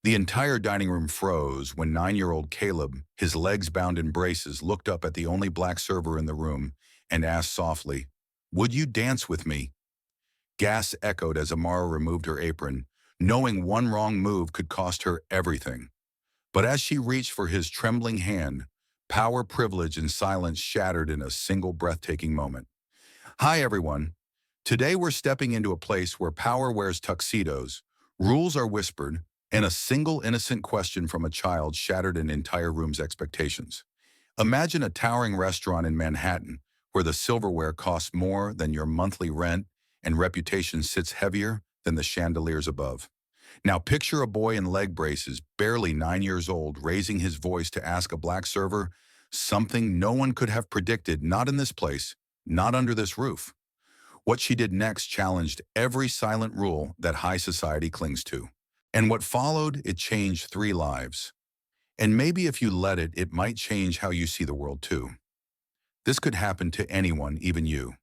The entire dining room froze when 9-year-old Caleb, his legs bound in braces, looked up at the only black server in the room and asked softly, "Would you dance with me?" Gas echoed as Amara removed her apron, knowing one wrong move could cost her everything. But as she reached for his trembling hand, power, privilege, and silence shattered in a single breathtaking moment. Hi, everyone. Today we're stepping into a place where power wears tuxedos, rules are whispered, and a single innocent question from a child shattered an entire room's expectations. Imagine a towering restaurant in Manhattan where the silverware costs more than your monthly rent and reputation sits heavier than the chandeliers above. Now picture a boy in leg braces, barely 9 years old, raising his voice to ask a black server something no one could have predicted, not in this place, not under this roof. What she did next challenged every silent rule that high society clings to. And what followed, it changed 3 lives. And maybe if you let it, it might change how you see the world too. This could happen to anyone, even you.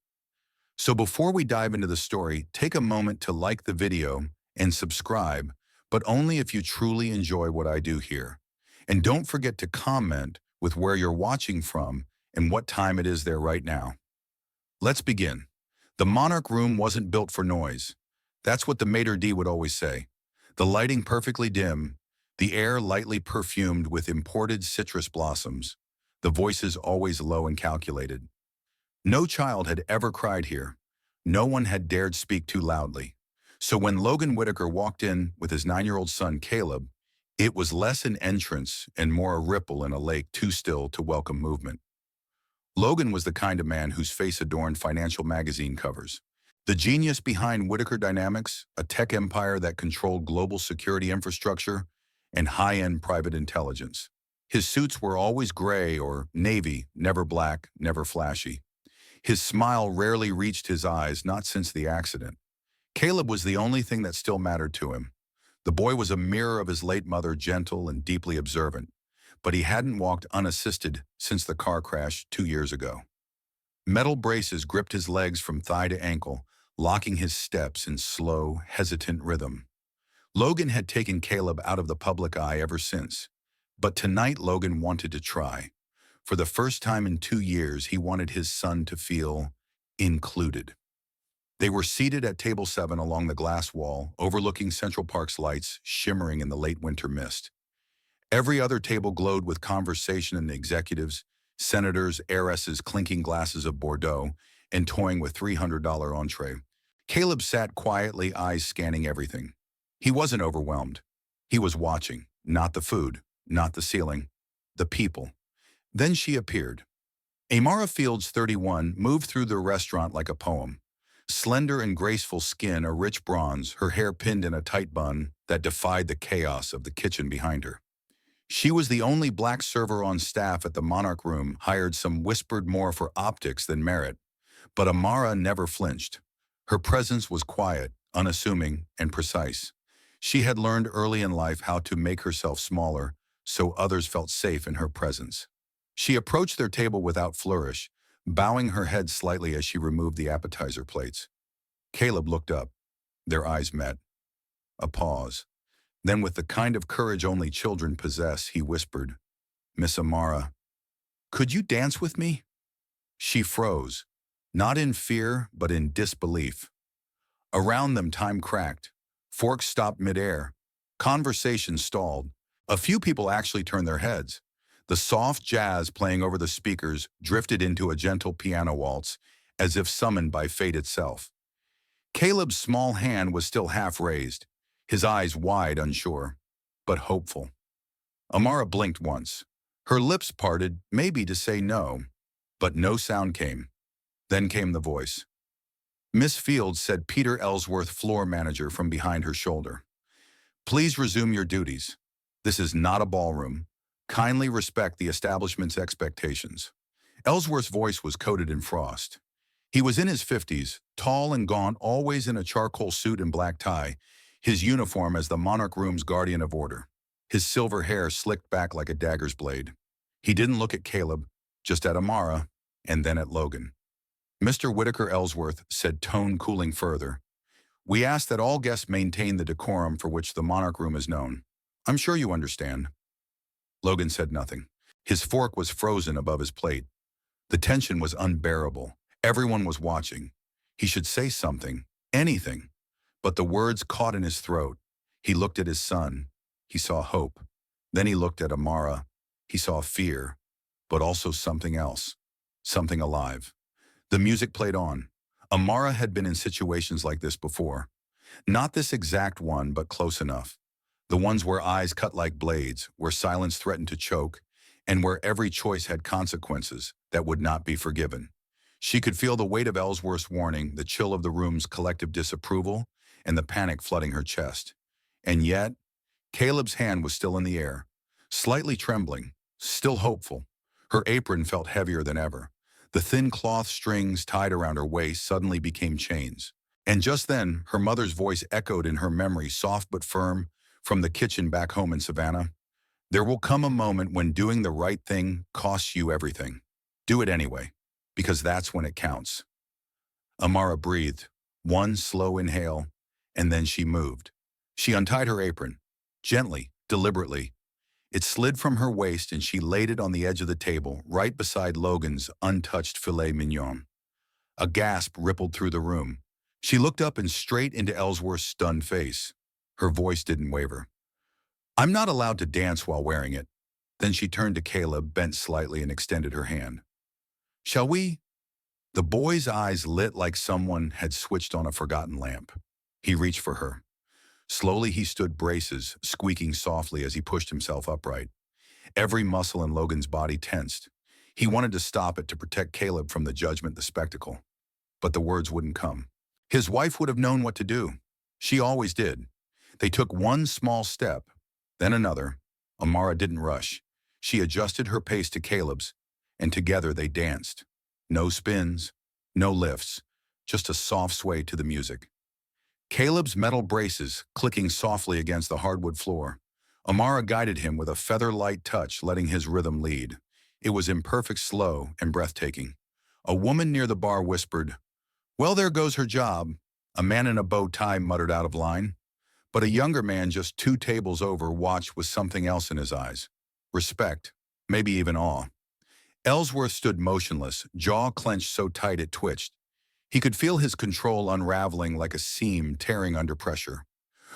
So before we dive into the story, take a moment to like the video and subscribe, but only if you truly enjoy what I do here. And don't forget to comment with where you're watching from and what time it is there right now. Let's begin. The Monarch Room wasn't built for noise. That's what the maitre d' would always say. The lighting perfectly dim, the air lightly perfumed with imported citrus blossoms, the voices always low and calculated. No child had ever cried here. No one had dared speak too loudly. So when Logan Whitaker walked in with his 9-year-old son, Caleb, it was less an entrance and more a ripple in a lake too still to welcome movement. Logan was the kind of man whose face adorned financial magazine covers. The genius behind Whitaker Dynamics, a tech empire that controlled global security infrastructure and high-end private intelligence. His suits were always gray or navy, never black, never flashy. His smile rarely reached his eyes, not since the accident. Caleb was the only thing that still mattered to him. The boy was a mirror of his late mother, gentle and deeply observant, but he hadn't walked unassisted since the car crash 2 years ago. Metal braces gripped his legs from thigh to ankle, locking his steps in slow, hesitant rhythm. Logan had taken Caleb out of the public eye ever since, but tonight Logan wanted to try. For the first time in 2 years, he wanted his son to feel included. They were seated at table 7 along the glass wall, overlooking Central Park's lights shimmering in the late winter mist. Every other table glowed with conversation and executives, senators, heiresses clinking glasses of Bordeaux and toying with $300 entree. Caleb sat quietly, eyes scanning everything. He wasn't overwhelmed. He was watching, not the food, not the ceiling, the people. Then she appeared. Amara Fields, 31, moved through the restaurant like a poem. Slender and graceful skin, a rich bronze, her hair pinned in a tight bun that defied the chaos of the kitchen behind her. She was the only black server on staff at the Monarch Room, hired some whispered more for optics than merit. But Amara never flinched. Her presence was quiet, unassuming, and precise. She had learned early in life how to make herself smaller so others felt safe in her presence. She approached their table without flourish, bowing her head slightly as she removed the appetizer plates. Caleb looked up. Their eyes met. A pause. Then, with the kind of courage only children possess, he whispered, "Miss Amara, could you dance with me?" She froze, not in fear, but in disbelief. Around them, time cracked. Forks stopped midair. Conversation stalled. A few people actually turned their heads. The soft jazz playing over the speakers drifted into a gentle piano waltz, as if summoned by fate itself. Caleb's small hand was still half raised, his eyes wide, unsure, but hopeful. Amara blinked once. Her lips parted, maybe to say no, but no sound came. Then came the voice. "Miss Fields," said Peter Ellsworth, floor manager, from behind her shoulder. "Please resume your duties. This is not a ballroom. Kindly respect the establishment's expectations." Ellsworth's voice was coated in frost. He was in his 50s, tall and gaunt, always in a charcoal suit and black tie, his uniform as the Monarch Room's guardian of order. His silver hair slicked back like a dagger's blade. He didn't look at Caleb, just at Amara, and then at Logan. "Mr. Whitaker," Ellsworth said, tone cooling further, "we ask that all guests maintain the decorum for which the Monarch Room is known. I'm sure you understand. Logan said nothing. His fork was frozen above his plate. The tension was unbearable. Everyone was watching. He should say something, anything. But the words caught in his throat. He looked at his son. He saw hope. Then he looked at Amara. He saw fear, but also something else, something alive. The music played on. Amara had been in situations like this before. Not this exact one, but close enough. The ones where eyes cut like blades, where silence threatened to choke, and where every choice had consequences that would not be forgiven. She could feel the weight of Ellsworth's warning, the chill of the room's collective disapproval, and the panic flooding her chest. And yet, Caleb's hand was still in the air, slightly trembling, still hopeful. Her apron felt heavier than ever. The thin cloth strings tied around her waist suddenly became chains. And just then, her mother's voice echoed in her memory, soft but firm, from the kitchen back home in Savannah. There will come a moment when doing the right thing costs you everything. Do it anyway, because that's when it counts. Amara breathed, one slow inhale, and then she moved. She untied her apron, gently, deliberately. It slid from her waist and she laid it on the edge of the table, right beside Logan's untouched filet mignon. A gasp rippled through the room. She looked up and straight into Ellsworth's stunned face. Her voice didn't waver. I'm not allowed to dance while wearing it. Then she turned to Caleb, bent slightly, and extended her hand. Shall we? The boy's eyes lit like someone had switched on a forgotten lamp. He reached for her. Slowly he stood braces, squeaking softly as he pushed himself upright. Every muscle in Logan's body tensed. He wanted to stop it to protect Caleb from the judgment, the spectacle. But the words wouldn't come. His wife would have known what to do. She always did. They took one small step, then another. Amara didn't rush. She adjusted her pace to Caleb's, and together they danced. No spins, no lifts, just a soft sway to the music. Caleb's metal braces clicking softly against the hardwood floor. Amara guided him with a feather-light touch, letting his rhythm lead. It was imperfect, slow, and breathtaking. A woman near the bar whispered, "Well, there goes her job." A man in a bow tie muttered out of line. But a younger man just 2 tables over watched with something else in his eyes. Respect, maybe even awe. Ellsworth stood motionless, jaw clenched so tight it twitched. He could feel his control unraveling like a seam tearing under pressure.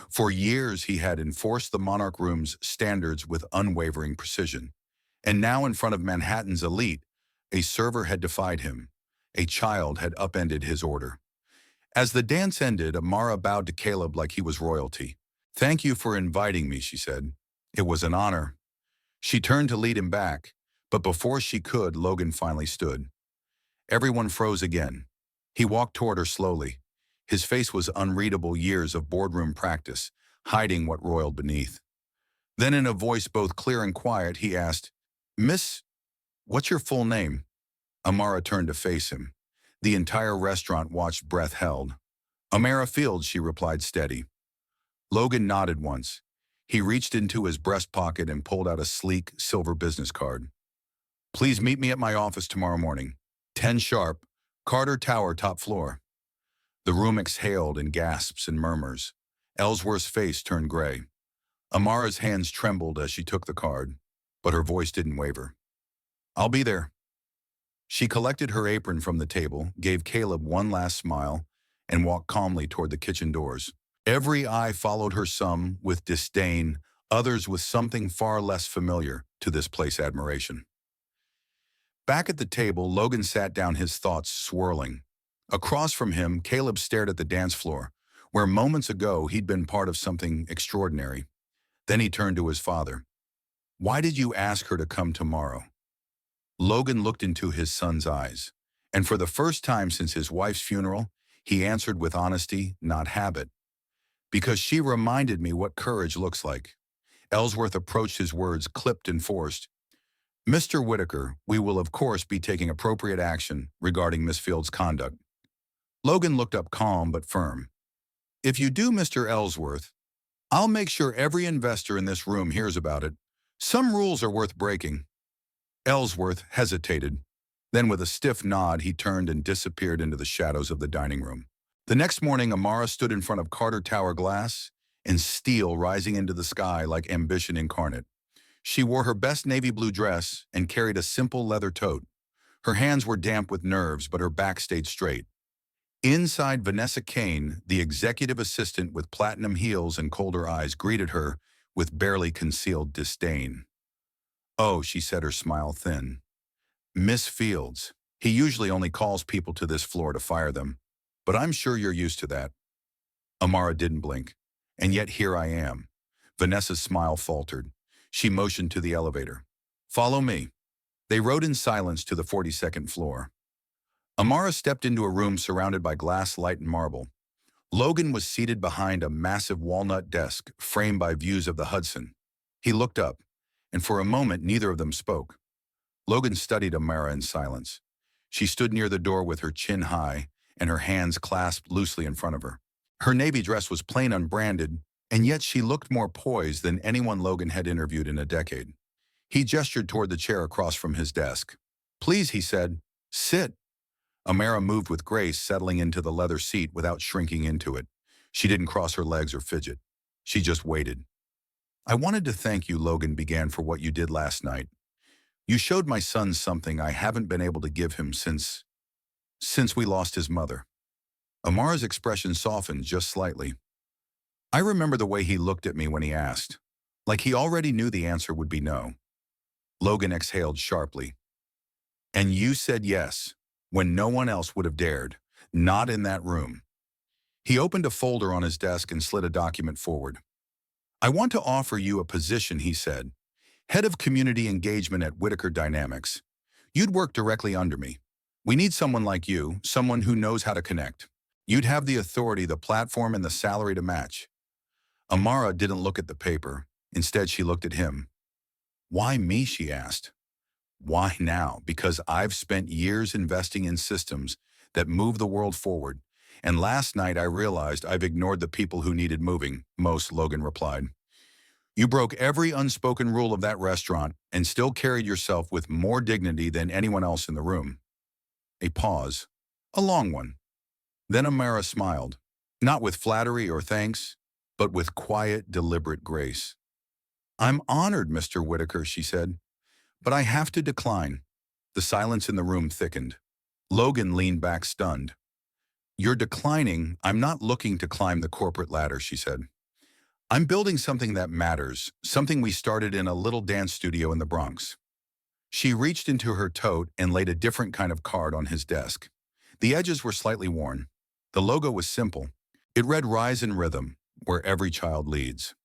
For years he had enforced the Monarch Room's standards with unwavering precision. And now in front of Manhattan's elite, a server had defied him. A child had upended his order. As the dance ended, Amara bowed to Caleb like he was royalty. "Thank you for inviting me," she said. "It was an honor." She turned to lead him back, but before she could, Logan finally stood. Everyone froze again. He walked toward her slowly. His face was unreadable, years of boardroom practice, hiding what roiled beneath. Then in a voice both clear and quiet, he asked, "Miss, what's your full name?" Amara turned to face him. The entire restaurant watched, breath held. "Amara Fields," she replied, steady. Logan nodded once. He reached into his breast pocket and pulled out a sleek, silver business card. "Please meet me at my office tomorrow morning. 10 sharp, Carter Tower, top floor." The room exhaled in gasps and murmurs. Ellsworth's face turned gray. Amara's hands trembled as she took the card, but her voice didn't waver. "I'll be there." She collected her apron from the table, gave Caleb one last smile, and walked calmly toward the kitchen doors. Every eye followed her, some with disdain, others with something far less familiar to this place admiration. Back at the table, Logan sat down, his thoughts swirling. Across from him, Caleb stared at the dance floor, where moments ago he'd been part of something extraordinary. Then he turned to his father. "Why did you ask her to come tomorrow?" Logan looked into his son's eyes, and for the first time since his wife's funeral, he answered with honesty, not habit. "Because she reminded me what courage looks like." Ellsworth approached his words, clipped and forced. "Mr. Whitaker, we will of course be taking appropriate action regarding Miss Field's conduct." Logan looked up, calm but firm. "If you do, Mr. Ellsworth, I'll make sure every investor in this room hears about it. Some rules are worth breaking." Ellsworth hesitated. Then with a stiff nod, he turned and disappeared into the shadows of the dining room. The next morning, Amara stood in front of Carter Tower glass. and steel rising into the sky like ambition incarnate. She wore her best navy blue dress and carried a simple leather tote. Her hands were damp with nerves, but her back stayed straight. Inside, Vanessa Kane, the executive assistant with platinum heels and colder eyes, greeted her with barely concealed disdain. "Oh," she said, her smile thin. "Miss Fields. He usually only calls people to this floor to fire them. But I'm sure you're used to that." Amara didn't blink. "And yet here I am." Vanessa's smile faltered. She motioned to the elevator. "Follow me." They rode in silence to the 42nd floor. Amara stepped into a room surrounded by glass, light, and marble. Logan was seated behind a massive walnut desk, framed by views of the Hudson. He looked up, and for a moment neither of them spoke. Logan studied Amara in silence. She stood near the door with her chin high and her hands clasped loosely in front of her. Her navy dress was plain, unbranded, and yet she looked more poised than anyone Logan had interviewed in a decade. He gestured toward the chair across from his desk. "Please," he said, "sit." Amara moved with grace, settling into the leather seat without shrinking into it. She didn't cross her legs or fidget. She just waited. "I wanted to thank you," Logan began, "for what you did last night. You showed my son something I haven't been able to give him since we lost his mother." Amara's expression softened just slightly. "I remember the way he looked at me when he asked, like he already knew the answer would be no." Logan exhaled sharply. "And you said yes, when no one else would have dared, not in that room." He opened a folder on his desk and slid a document forward. "I want to offer you a position," he said. "Head of Community Engagement at Whitaker Dynamics. You'd work directly under me. We need someone like you, someone who knows how to connect. You'd have the authority, the platform, and the salary to match." Amara didn't look at the paper. Instead, she looked at him. "Why me?" she asked. "Why now? Because I've spent years investing in systems that move the world forward. And last night I realized I've ignored the people who needed moving most," Logan replied. "You broke every unspoken rule of that restaurant and still carried yourself with more dignity than anyone else in the room." A pause. A long one. Then Amara smiled, not with flattery or thanks, but with quiet, deliberate grace. "I'm honored, Mr. Whitaker," she said, "but I have to decline." The silence in the room thickened. Logan leaned back, stunned. "You're declining. I'm not looking to climb the corporate ladder," she said. "I'm building something that matters, something we started in a little dance studio in the Bronx." She reached into her tote and laid a different kind of card on his desk. The edges were slightly worn. The logo was simple. It read, "Rise in Rhythm, where every child leads."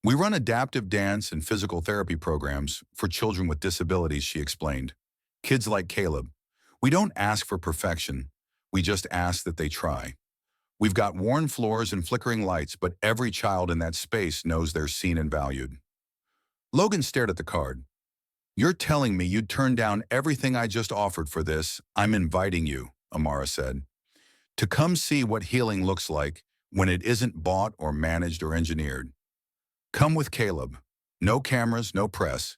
"We run adaptive dance and physical therapy programs for children with disabilities," she explained. "Kids like Caleb. We don't ask for perfection. We just ask that they try. We've got worn floors and flickering lights, but every child in that space knows they're seen and valued." Logan stared at the card. "You're telling me you'd turn down everything I just offered for this?" "I'm inviting you," Amara said, "to come see what healing looks like when it isn't bought or managed or engineered. Come with Caleb. No cameras, no press.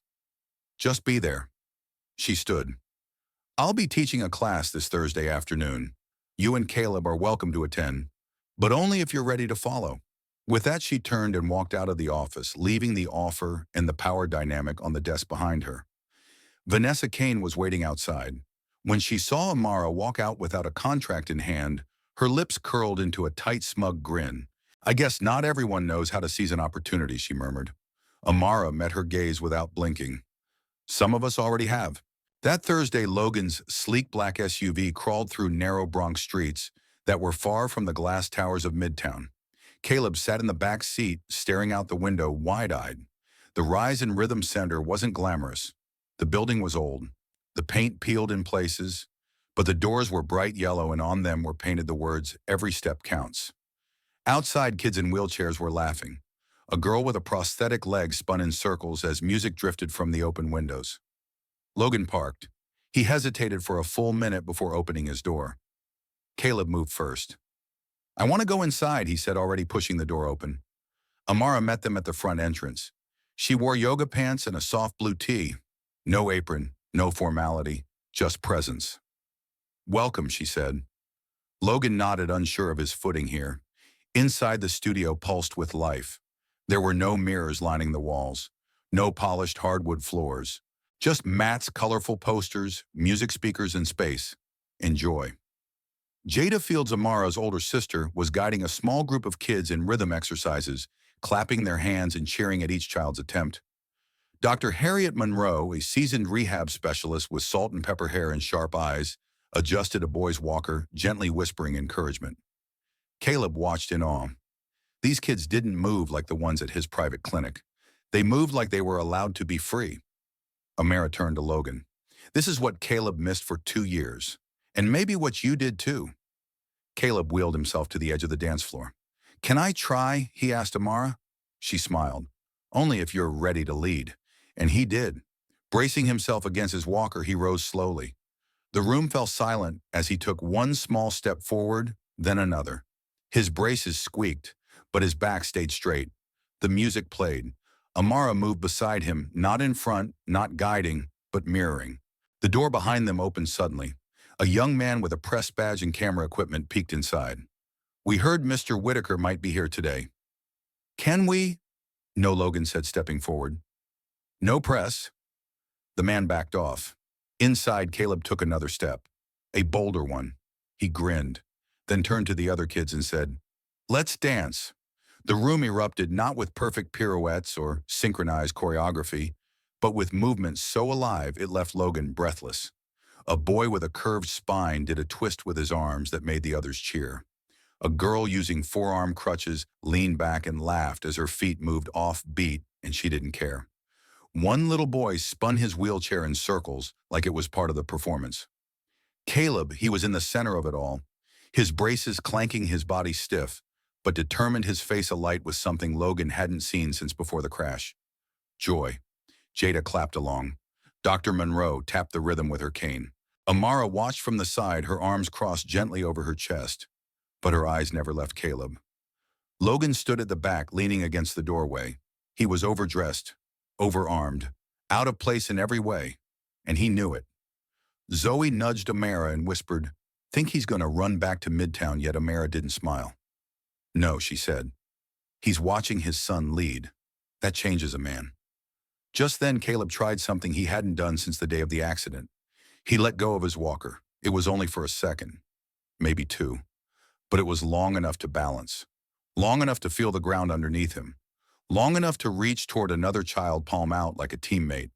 Just be there." She stood. "I'll be teaching a class this Thursday afternoon. You and Caleb are welcome to attend, but only if you're ready to follow." With that, she turned and walked out of the office, leaving the offer and the power dynamic on the desk behind her. Vanessa Kane was waiting outside. When she saw Amara walk out without a contract in hand, her lips curled into a tight, smug grin. "I guess not everyone knows how to seize an opportunity," she murmured. Amara met her gaze without blinking. "Some of us already have." That Thursday, Logan's sleek black SUV crawled through narrow Bronx streets that were far from the glass towers of Midtown. Caleb sat in the back seat, staring out the window, wide-eyed. The Rise in Rhythm Center wasn't glamorous. The building was old. The paint peeled in places, but the doors were bright yellow and on them were painted the words, "Every step counts." Outside, kids in wheelchairs were laughing. A girl with a prosthetic leg spun in circles as music drifted from the open windows. Logan parked. He hesitated for a full minute before opening his door. Caleb moved first. "I want to go inside," he said, already pushing the door open. Amara met them at the front entrance. She wore yoga pants and a soft blue tee. No apron, no formality, just presence. "Welcome," she said. Logan nodded, unsure of his footing here. Inside the studio pulsed with life. There were no mirrors lining the walls, no polished hardwood floors, just mats, colorful posters, music speakers, and space. Enjoy. Jada Fields Amara's older sister was guiding a small group of kids in rhythm exercises, clapping their hands and cheering at each child's attempt. Dr. Harriet Monroe, a seasoned rehab specialist with salt and pepper hair and sharp eyes, adjusted a boy's walker, gently whispering encouragement. Caleb watched in awe. These kids didn't move like the ones at his private clinic. They moved like they were allowed to be free. Amara turned to Logan. This is what Caleb missed for 2 years. And maybe what you did too. Caleb wheeled himself to the edge of the dance floor. Can I try? He asked Amara. She smiled. Only if you're ready to lead. And he did. Bracing himself against his walker, he rose slowly. The room fell silent as he took one small step forward, then another. His braces squeaked, but his back stayed straight. The music played. Amara moved beside him, not in front, not guiding, but mirroring. The door behind them opened suddenly. A young man with a press badge and camera equipment peeked inside. We heard Mr. Whitaker might be here today. Can we? No, Logan said, stepping forward. No press. The man backed off. Inside, Caleb took another step. A bolder one. He grinned, then turned to the other kids and said, Let's dance. The room erupted not with perfect pirouettes or synchronized choreography, but with movement so alive it left Logan breathless. A boy with a curved spine did a twist with his arms that made the others cheer. A girl using forearm crutches leaned back and laughed as her feet moved off beat, and she didn't care. One little boy spun his wheelchair in circles like it was part of the performance. Caleb, he was in the center of it all, his braces clanking, his body stiff, but determined, his face alight with something Logan hadn't seen since before the crash. Joy. Jada clapped along. Dr. Monroe tapped the rhythm with her cane. Amara watched from the side, her arms crossed gently over her chest, but her eyes never left Caleb. Logan stood at the back, leaning against the doorway. He was overdressed, overarmed, out of place in every way, and he knew it. Zoe nudged Amara and whispered, Think he's going to run back to Midtown, yet Amara didn't smile. No, she said. He's watching his son lead. That changes a man. Just then, Caleb tried something he hadn't done since the day of the accident. He let go of his walker. It was only for a second, maybe two, but it was long enough to balance, long enough to feel the ground underneath him, long enough to reach toward another child palm out like a teammate.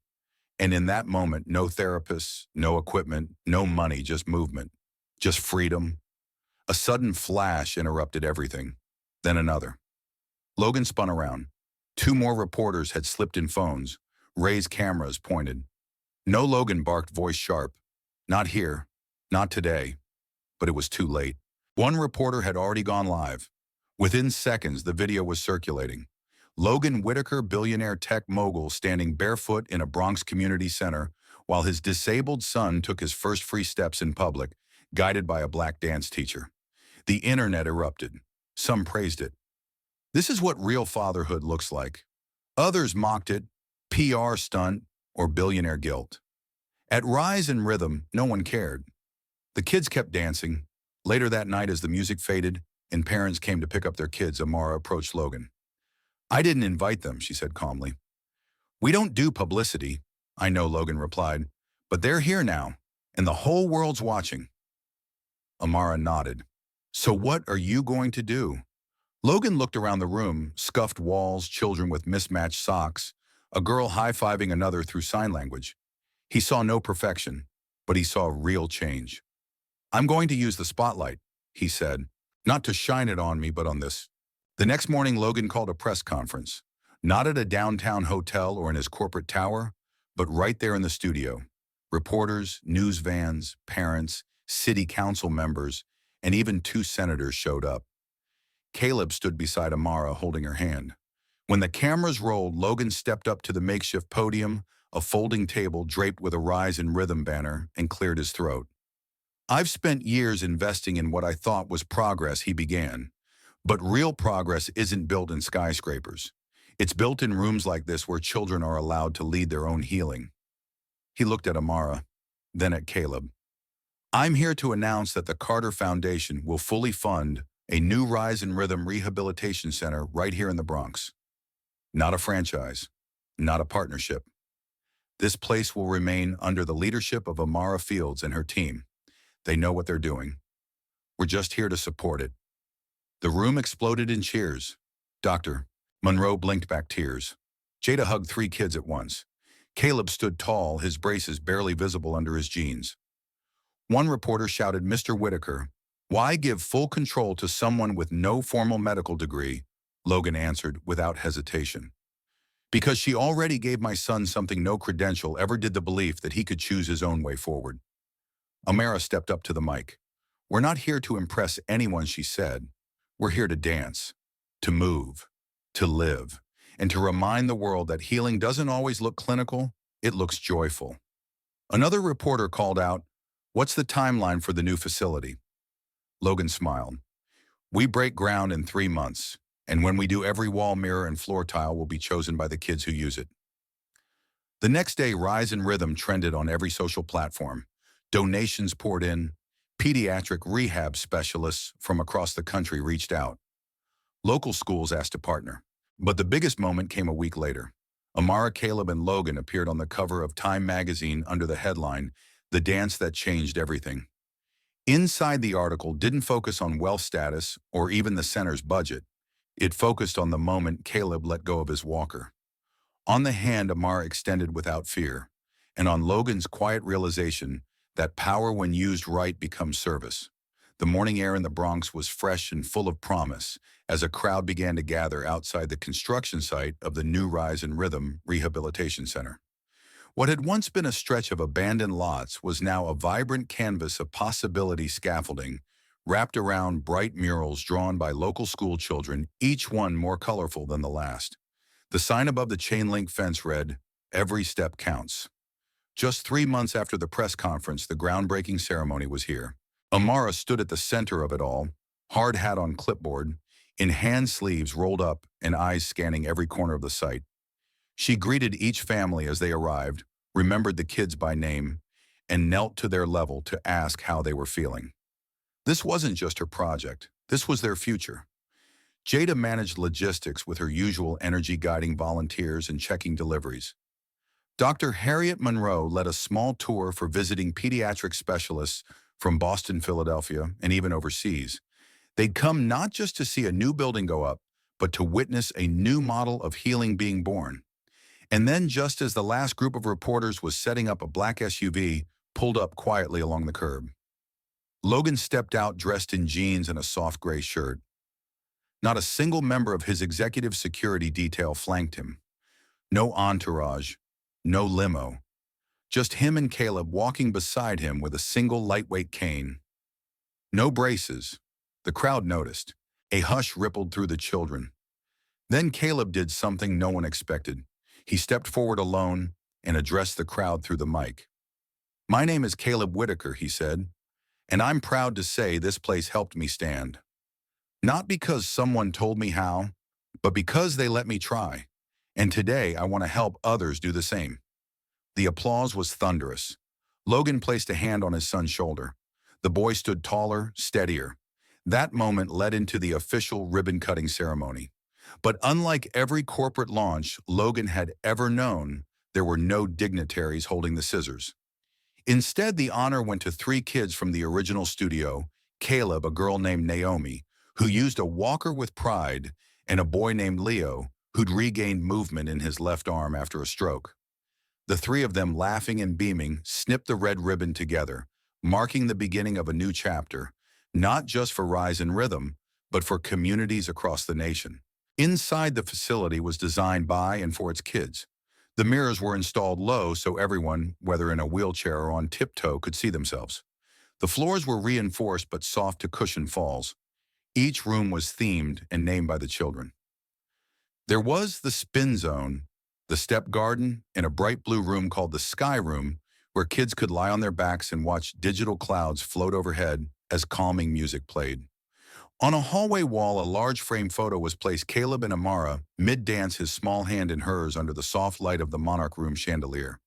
And in that moment, no therapists, no equipment, no money, just movement, just freedom. A sudden flash interrupted everything, then another. Logan spun around. 2 more reporters had slipped in phones, raised cameras pointed. No, Logan barked, voice sharp. Not here, not today. But it was too late. One reporter had already gone live. Within seconds, the video was circulating. Logan Whitaker, billionaire tech mogul, standing barefoot in a Bronx community center while his disabled son took his first free steps in public, guided by a black dance teacher. The internet erupted. Some praised it. This is what real fatherhood looks like. Others mocked it, PR stunt, or billionaire guilt. At Rise and Rhythm, no one cared. The kids kept dancing. Later that night, as the music faded and parents came to pick up their kids, Amara approached Logan. I didn't invite them, she said calmly. We don't do publicity, I know, Logan replied, but they're here now, and the whole world's watching. Amara nodded. So what are you going to do? Logan looked around the room, scuffed walls, children with mismatched socks, a girl high-fiving another through sign language. He saw no perfection, but he saw real change. I'm going to use the spotlight, he said, not to shine it on me, but on this. The next morning, Logan called a press conference, not at a downtown hotel or in his corporate tower, but right there in the studio. Reporters, news vans, parents, city council members, and even 2 senators showed up. Caleb stood beside Amara, holding her hand. When the cameras rolled, Logan stepped up to the makeshift podium, a folding table draped with a Rise and Rhythm banner, and cleared his throat. I've spent years investing in what I thought was progress, he began. But real progress isn't built in skyscrapers. It's built in rooms like this where children are allowed to lead their own healing. He looked at Amara, then at Caleb. I'm here to announce that the Carter Foundation will fully fund a new Rise and Rhythm rehabilitation center right here in the Bronx. Not a franchise, not a partnership. This place will remain under the leadership of Amara Fields and her team. They know what they're doing. We're just here to support it. The room exploded in cheers. Doctor. Monroe blinked back tears. Jada hugged 3 kids at once. Caleb stood tall, his braces barely visible under his jeans. One reporter shouted, "Mr. Whitaker, why give full control to someone with no formal medical degree?" Logan answered without hesitation. "Because she already gave my son something no credential ever did, the belief that he could choose his own way forward." Amara stepped up to the mic. "We're not here to impress anyone," she said. "We're here to dance, to move, to live, and to remind the world that healing doesn't always look clinical, it looks joyful." Another reporter called out, "What's the timeline for the new facility?" Logan smiled. "We break ground in 3 months, and when we do, every wall, mirror, and floor tile will be chosen by the kids who use it." The next day, Rise and Rhythm trended on every social platform. Donations poured in. Pediatric rehab specialists from across the country reached out. Local schools asked to partner. But the biggest moment came a week later. Amara, Caleb, and Logan appeared on the cover of Time magazine under the headline, "The Dance That Changed Everything." Inside, the article didn't focus on wealth status or even the center's budget. It focused on the moment Caleb let go of his walker. On the hand Amara extended without fear, and on Logan's quiet realization that power when used right becomes service. The morning air in the Bronx was fresh and full of promise as a crowd began to gather outside the construction site of the new Rise and Rhythm Rehabilitation Center. What had once been a stretch of abandoned lots was now a vibrant canvas of possibility scaffolding, wrapped around bright murals drawn by local school children, each one more colorful than the last. The sign above the chain-link fence read, "Every step counts." Just 3 months after the press conference, the groundbreaking ceremony was here. Amara stood at the center of it all, hard hat on clipboard, in hand sleeves rolled up and eyes scanning every corner of the site. She greeted each family as they arrived, remembered the kids by name, and knelt to their level to ask how they were feeling. This wasn't just her project. This was their future. Jada managed logistics with her usual energy, guiding volunteers and checking deliveries. Dr. Harriet Monroe led a small tour for visiting pediatric specialists from Boston, Philadelphia, and even overseas. They'd come not just to see a new building go up, but to witness a new model of healing being born. And then, just as the last group of reporters was setting up, a black SUV pulled up quietly along the curb. Logan stepped out dressed in jeans and a soft gray shirt. Not a single member of his executive security detail flanked him. No entourage, no limo. Just him and Caleb walking beside him with a single lightweight cane. No braces. The crowd noticed. A hush rippled through the children. Then Caleb did something no one expected. He stepped forward alone and addressed the crowd through the mic. "My name is Caleb Whitaker," he said, "and I'm proud to say this place helped me stand. Not because someone told me how, but because they let me try. And today I want to help others do the same." The applause was thunderous. Logan placed a hand on his son's shoulder. The boy stood taller, steadier. That moment led into the official ribbon-cutting ceremony. But unlike every corporate launch Logan had ever known, there were no dignitaries holding the scissors. Instead, the honor went to 3 kids from the original studio: Caleb, a girl named Naomi, who used a walker with pride, and a boy named Leo, who'd regained movement in his left arm after a stroke. The 3 of them, laughing and beaming, snipped the red ribbon together, marking the beginning of a new chapter, not just for Rise and Rhythm, but for communities across the nation. Inside, the facility was designed by and for its kids. The mirrors were installed low so everyone, whether in a wheelchair or on tiptoe, could see themselves. The floors were reinforced but soft to cushion falls. Each room was themed and named by the children. There was the spin zone, the step garden, and a bright blue room called the Sky Room, where kids could lie on their backs and watch digital clouds float overhead as calming music played. On a hallway wall, a large frame photo was placed: Caleb and Amara, mid-dance, his small hand in hers under the soft light of the Monarch Room chandelier.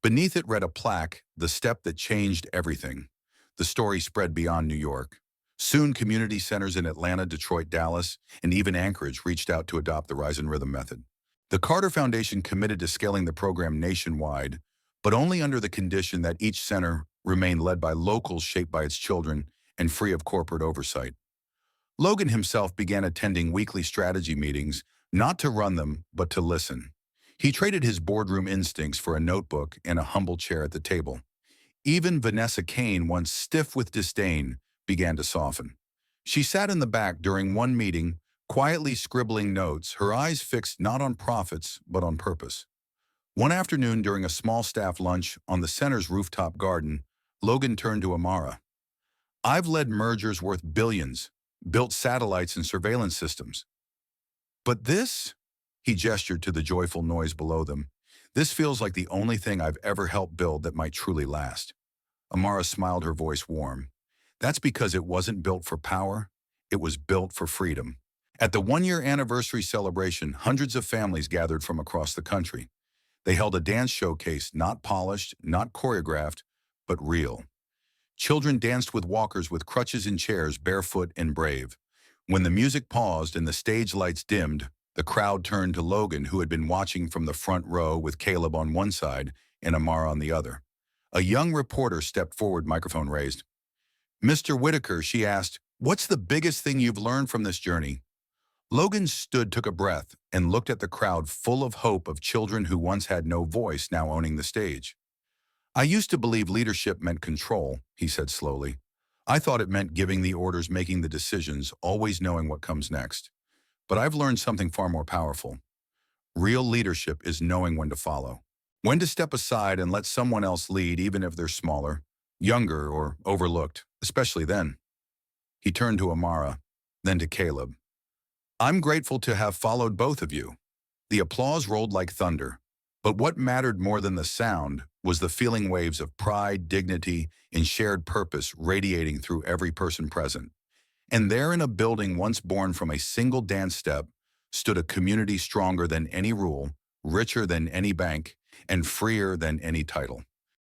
Beneath it read a plaque, "The Step That Changed Everything." The story spread beyond New York. Soon, community centers in Atlanta, Detroit, Dallas, and even Anchorage reached out to adopt the Rise and Rhythm method. The Carter Foundation committed to scaling the program nationwide, but only under the condition that each center remained led by locals shaped by its children and free of corporate oversight. Logan himself began attending weekly strategy meetings, not to run them, but to listen. He traded his boardroom instincts for a notebook and a humble chair at the table. Even Vanessa Kane, once stiff with disdain, began to soften. She sat in the back during one meeting, quietly scribbling notes, her eyes fixed not on profits, but on purpose. One afternoon during a small staff lunch on the center's rooftop garden, Logan turned to Amara. "I've led mergers worth billions, built satellites and surveillance systems. But this," he gestured to the joyful noise below them, "this feels like the only thing I've ever helped build that might truly last." Amara smiled, her voice warm. "That's because it wasn't built for power, it was built for freedom." At the one-year anniversary celebration, hundreds of families gathered from across the country. They held a dance showcase, not polished, not choreographed, but real. Children danced with walkers with crutches and chairs, barefoot and brave. When the music paused and the stage lights dimmed, the crowd turned to Logan, who had been watching from the front row with Caleb on one side and Amara on the other. A young reporter stepped forward, microphone raised. "Mr. Whitaker," she asked, "what's the biggest thing you've learned from this journey?" Logan stood, took a breath, and looked at the crowd full of hope of children who once had no voice, now owning the stage. "I used to believe leadership meant control," he said slowly. "I thought it meant giving the orders, making the decisions, always knowing what comes next. But I've learned something far more powerful. Real leadership is knowing when to follow. When to step aside and let someone else lead, even if they're smaller, younger, or overlooked, especially then." He turned to Amara, then to Caleb. "I'm grateful to have followed both of you." The applause rolled like thunder. But what mattered more than the sound was the feeling waves of pride, dignity, and shared purpose radiating through every person present. And there, in a building once born from a single dance step, stood a community stronger than any rule, richer than any bank, and freer than any title.